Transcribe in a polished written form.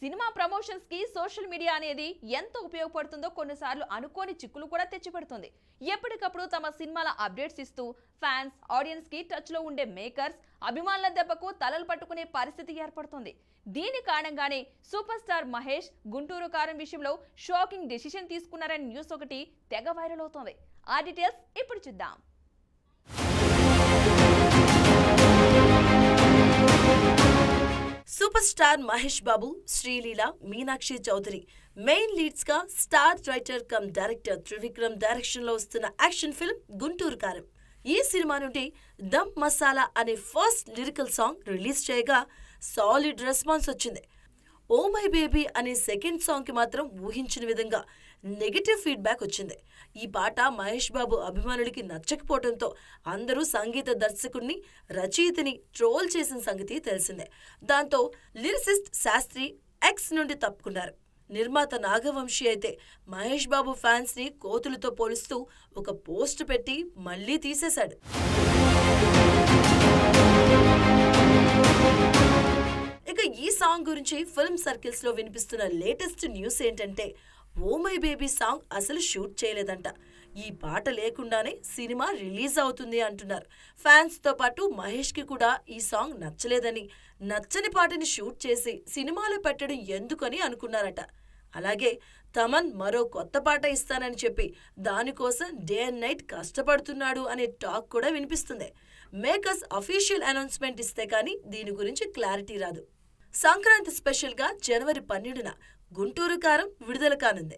Cinema promotions కి social media అనేది ఎంత ఉపయోగపడుతుందో కొన్నిసార్లు అనుకోని చిక్కులు కూడా తెచ్చిపెడుతుంది. ఎప్పటికప్పుడు తమ సినిమాల అప్డేట్స్ ఇస్తూ ఫ్యాన్స్, ఆడియన్స్ కి టచ్ లో ఉండే మేకర్స్ అభిమానుల దెబ్బకు తలలు పట్టుకునే పరిస్థితి ఏర్పడుతుంది. దీని కారణంగానే సూపర్ స్టార్ మహేష్ గుంటూరు కారం విషయంలో షాకింగ్ డెసిషన్ తీసుకున్నారని న్యూస్ ఒకటి తెగ వైరల్ అవుతోంది. ఆ డీటెయిల్స్ ఇప్పుడు చూద్దాం. Super star Mahesh Babu, Sreeleela, Meenakshi Chowdary main leads గా star writer cum director Trivikram direction లో వస్తున్న యాక్షన్ ఫిల్మ్ గుంటూరు కారం. ఈ సినిమా నుండి దమ్ మసాలా అనే ఫస్ట్ లిరికల్ సాంగ్ రిలీజ్ చేయగా సాలిడ్ రెస్పాన్స్ వచ్చింది. ఓ మై బేబీ అనే సెకండ్ సాంగ్ కి మాత్రం ఊహించిన విధంగా నెగటివ్ ఫీడ్బ్యాక్ వచ్చింది. ఈ పాట మహేష్ బాబు అభిమానులకి నచ్చకపోవడంతో అందరూ సంగీత దర్శకుడిని, రచయితని ట్రోల్ చేసిన సంగతి తెలిసిందే. దాంతో లిరిసిస్ట్ శాస్త్రి ఎక్స్ నుండి తప్పుకున్నారు. నిర్మాత నాగవంశీ అయితే మహేష్ బాబు ఫ్యాన్స్ ని కోతులతో పోలుస్తూ ఒక పోస్ట్ పెట్టి మళ్లీ తీసేశాడు. ఇక ఈ సాంగ్ గురించి ఫిల్మ్ సర్కిల్స్ లో వినిపిస్తున్న లేటెస్ట్ న్యూస్ ఏంటంటే, ఓ మై బేబీ సాంగ్ అసలు షూట్ చేయలేదంట. ఈ పాట లేకుండానే సినిమా రిలీజ్ అవుతుంది అంటున్నారు. ఫ్యాన్స్ తో పాటు మహేష్ కి కూడా ఈ సాంగ్ నచ్చలేదని, నచ్చని పాటని షూట్ చేసి సినిమాలో పెట్టడం ఎందుకని అనుకున్నారట. అలాగే తమన్ మరో కొత్త పాట ఇస్తానని చెప్పి దానికోసం డే అండ్ నైట్ కష్టపడుతున్నాడు అనే టాక్ కూడా వినిపిస్తుంది. మేకర్స్ అఫీషియల్ అనౌన్స్మెంట్ ఇస్తే కానీ దీని గురించి క్లారిటీ రాదు. సంక్రాంతి స్పెషల్ గా జనవరి 12న గుంటూరు కారం విడుదల కానుంది.